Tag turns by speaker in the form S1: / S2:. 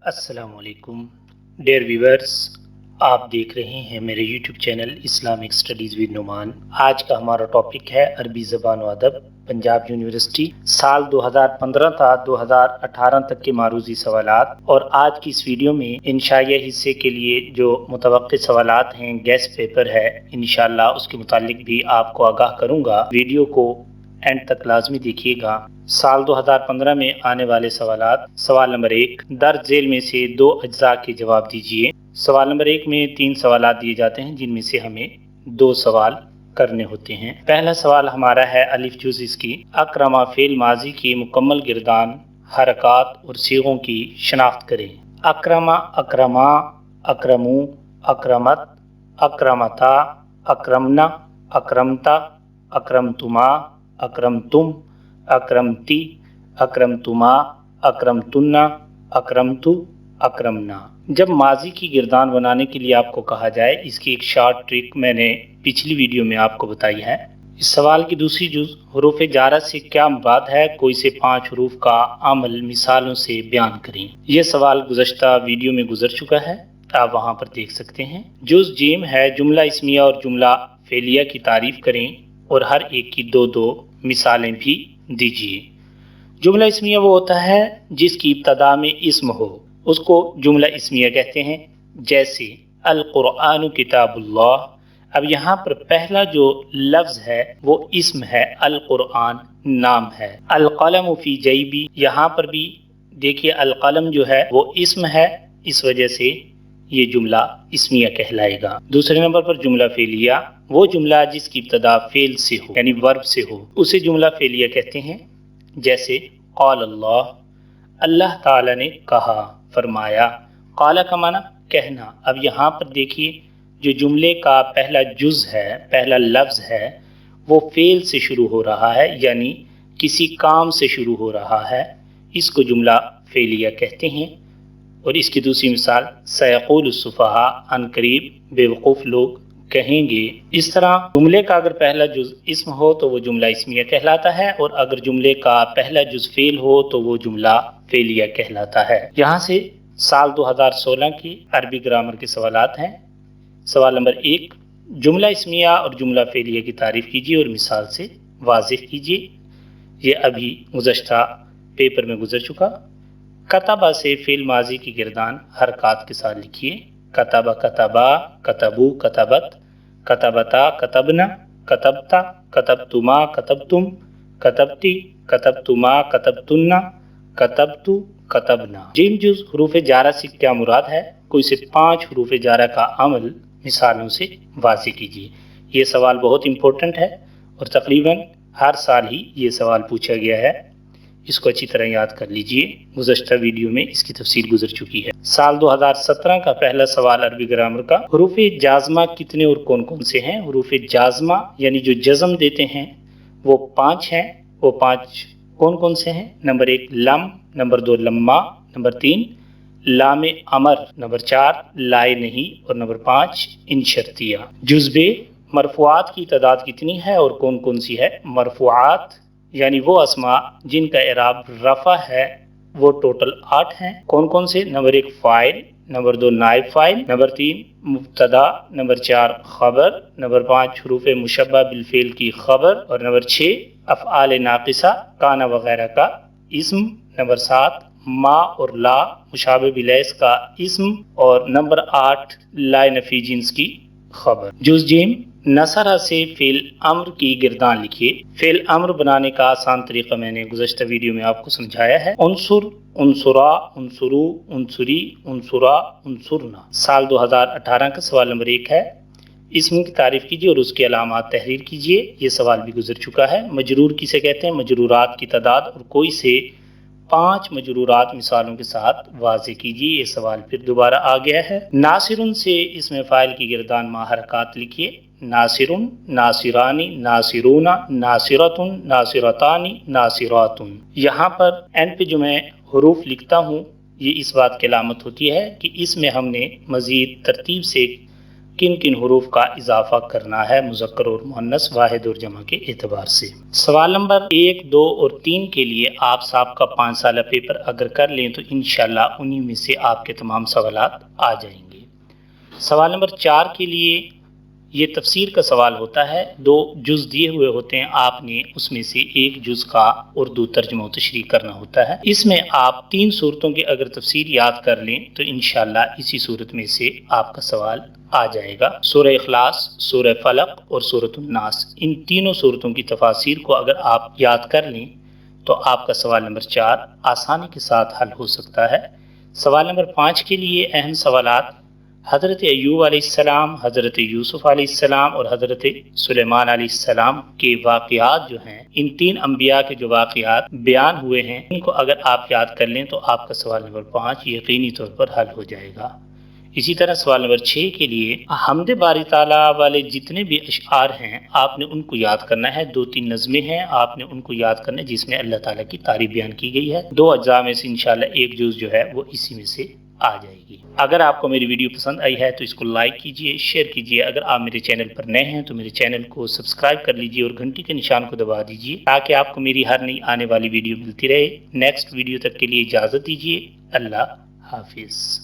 S1: السلام علیکم dear viewers, آپ دیکھ رہے ہیں میرے YouTube channel Islamic studies with Nauman. آج کا ہمارا ٹاپک ہے عربی زبان و ادب، پنجاب یونیورسٹی سال 2015 تا 2018 تک کے معروضی سوالات۔ اور آج کی اس ویڈیو میں انشائیہ حصے کے لیے جو متوقع سوالات ہیں، گیسٹ پیپر ہے، انشاءاللہ اس کے متعلق بھی آپ کو آگاہ کروں گا۔ ویڈیو کو اینڈ تک لازمی دیکھیے گا۔ سال 2015 میں آنے والے سوالات: سوال نمبر 1، درج ذیل میں سے 2 اجزاء کے جواب دیجیے۔ سوال نمبر 1 میں 3 سوالات دیے جاتے ہیں، جن میں سے ہمیں 2 سوال کرنے ہوتے ہیں۔ پہلا سوال ہمارا ہے الف جز اس کی، اکرما فعل ماضی کی مکمل گردان، حرکات اور صیغوں کی شناخت کریں۔ اکرما، اکرما، اکرمو، اکرمت، اکرمتا، اکرمنا، اکرمتا، اکرمتما، اکرمتم، اکرمتی، اکرمتما، اکرمتن، اکرمتو، اکرمنا۔ جب ماضی کی گردان بنانے کے لیے آپ کو کہا جائے، اس کی ایک شارٹ ٹرک میں نے پچھلی ویڈیو میں آپ کو بتائی ہے۔ اس سوال کی دوسری جز، حروف جارہ سے کیا مراد ہے؟ کوئی سے 5 حروف کا عمل مثالوں سے بیان کریں۔ یہ سوال گزشتہ ویڈیو میں گزر چکا ہے، آپ وہاں پر دیکھ سکتے ہیں۔ جز جیم ہے، جملہ اسمیہ اور جملہ فعلیہ کی تعریف کریں اور ہر ایک کی 2 مثالیں بھی دیجیے۔ جملہ اسمیہ وہ ہوتا ہے جس کی ابتدا میں اسم ہو، اس کو جملہ اسمیہ کہتے ہیں۔ جیسے القرآن کتاب اللہ۔ اب یہاں پر پہلا جو لفظ ہے وہ اسم ہے، القرآن نام ہے۔ القلم فی جیبی، یہاں پر بھی دیکھیے القلم جو ہے وہ اسم ہے، اس وجہ سے یہ جملہ اسمیہ کہلائے گا۔ دوسرے نمبر پر جملہ فعلیہ، وہ جملہ جس کی ابتدا فعل سے ہو یعنی ورب سے ہو، اسے جملہ فعلیہ کہتے ہیں۔ جیسے قال اللہ، اللہ تعالی نے کہا، فرمایا۔ قال کا معنی کہنا۔ اب یہاں پر دیکھیے جو جملے کا پہلا جز ہے، پہلا لفظ ہے، وہ فعل سے شروع ہو رہا ہے، یعنی کسی کام سے شروع ہو رہا ہے، اس کو جملہ فعلیہ کہتے ہیں۔ اور اس کی دوسری مثال سیقول السفہاء، ان قریب بے وقوف لوگ کہیں گے۔ اس طرح جملے کا اگر پہلا جز اسم ہو تو وہ جملہ اسمیہ کہلاتا ہے، اور اگر جملے کا پہلا جز فعل ہو تو وہ جملہ فعلیہ کہلاتا ہے۔ یہاں سے سال 2016 کی عربی گرامر کے سوالات ہیں۔ سوال نمبر 1، جملہ اسمیہ اور جملہ فعلیہ کی تعریف کیجیے اور مثال سے واضح کیجیے۔ یہ ابھی گزشتہ پیپر میں گزر چکا۔ کتبہ سے فعل ماضی کی گردان حرکات کے ساتھ لکھیے۔ کتبہ، کتبا، کتبو، کتبت، کتبتا، کتبنا، کتبتا، کتبتما، کتبتم، کتبتی، کتبتما، کتبتن، کتبتو، کتبنا۔ جیم جز حروف جارہ سے کیا مراد ہے؟ کوئی سے 5 حروف جارہ کا عمل مثالوں سے واضح کیجیے۔ یہ سوال بہت امپورٹنٹ ہے اور تقریباً ہر سال ہی یہ سوال پوچھا گیا ہے، اس کو اچھی طرح یاد کر لیجئے۔ گزشتہ ویڈیو میں اس کی تفصیل گزر چکی ہے۔ سال 2017 کا پہلا سوال عربی گرامر کا، حروف جازمہ کتنے اور کون کون سے ہیں؟ حروف جازمہ یعنی جو جزم دیتے ہیں وہ 5 ہیں۔ وہ 5 کون کون سے ہیں؟ نمبر 1 لم، نمبر 2 لما، نمبر 3 لام امر، نمبر 4 لائے نہیں، اور نمبر 5 ان شرطیہ۔ جزبے، مرفوعات کی تعداد کتنی ہے اور کون کون سی ہے؟ مرفوعات یعنی وہ اسماء جن کا اعراب رفع ہے وہ ٹوٹل 8 ہیں۔ کون کون سے؟ نمبر 1 فاعل، نمبر 2 نائب فاعل، نمبر 3 مبتدا، نمبر 4 خبر، نمبر 5 حروف مشبہ بالفعل کی خبر، اور نمبر 6 افعال ناقصہ کانا وغیرہ کا اسم، نمبر 7 ما اور لا مشابہ بلیس کا اسم، اور نمبر 8 لا نفی جنس کی خبر۔ جز جیم، نصرہ سے فعل امر کی گردان لکھیے۔ فعل امر بنانے کا آسان طریقہ میں نے گزشتہ ویڈیو میں آپ کو سمجھایا ہے۔ انصر، انصرا، انصرو، انصری، انصرا، انصرنا۔ سال 2018 کا سوال نمبر 1 ہے، اسم کی تعریف کیجیے اور اس کے علامات تحریر کیجیے۔ یہ سوال بھی گزر چکا ہے۔ مجرور کسے کہتے ہیں؟ مجرورات کی تعداد، اور کوئی سے 5 مجرورات مثالوں کے ساتھ واضح کیجیے۔ یہ سوال پھر دوبارہ آ گیا ہے۔ ناصرن سے اسم فاعل کی گردان ما حرکات لکھیے۔ ناصرن، ناصرانی، ناصرون، ناصرتن، ناصرتانی، ناصراتن۔ یہاں پر اینڈ پہ جو میں حروف لکھتا ہوں یہ اس بات کی علامت ہوتی ہے کہ اس میں ہم نے مزید ترتیب سے کن کن حروف کا اضافہ کرنا ہے مذکر اور مؤنث واحد اور جمع کے اعتبار سے۔ سوال نمبر 1، 2 اور 3 کے لیے آپ صاحب کا 5 سالہ پیپر اگر کر لیں تو انشاءاللہ انہی میں سے آپ کے تمام سوالات آ جائیں گے۔ سوال نمبر 4 کے لیے یہ تفسیر کا سوال ہوتا ہے، 2 جز دیے ہوئے ہوتے ہیں، آپ نے اس میں سے ایک جز کا اردو ترجمہ و تشریح کرنا ہوتا ہے۔ اس میں آپ 3 صورتوں کی اگر تفسیر یاد کر لیں تو انشاءاللہ اسی صورت میں سے آپ کا سوال آ جائے گا۔ سورہ اخلاص، سورہ فلق اور سورۃ الناس، ان تینوں صورتوں کی تفاسیر کو اگر آپ یاد کر لیں تو آپ کا سوال نمبر 4 آسانی کے ساتھ حل ہو سکتا ہے۔ سوال نمبر 5 کے لیے اہم سوالات، حضرت ایوب علیہ السلام، حضرت یوسف علیہ السلام اور حضرت سلیمان علیہ السلام کے واقعات جو ہیں، ان 3 انبیاء کے جو واقعات بیان ہوئے ہیں، ان کو اگر آپ یاد کر لیں تو آپ کا سوال نمبر 5 یقینی طور پر حل ہو جائے گا۔ اسی طرح سوال نمبر 6 کے لیے حمد باری تعالیٰ والے جتنے بھی اشعار ہیں آپ نے ان کو یاد کرنا ہے۔ 2-3 نظمیں ہیں، آپ نے ان کو یاد کرنا ہے جس میں اللہ تعالیٰ کی تعریف بیان کی گئی ہے۔ 2 اجزاء میں سے انشاءاللہ ایک جز جو ہے وہ اسی میں سے آ جائے گی۔ اگر آپ کو میری ویڈیو پسند آئی ہے تو اس کو لائک کیجئے، شیئر کیجئے۔ اگر آپ میرے چینل پر نئے ہیں تو میرے چینل کو سبسکرائب کر لیجئے اور گھنٹی کے نشان کو دبا دیجئے تاکہ آپ کو میری ہر نئی آنے والی ویڈیو ملتی رہے۔ نیکسٹ ویڈیو تک کے لیے اجازت دیجئے۔ اللہ حافظ۔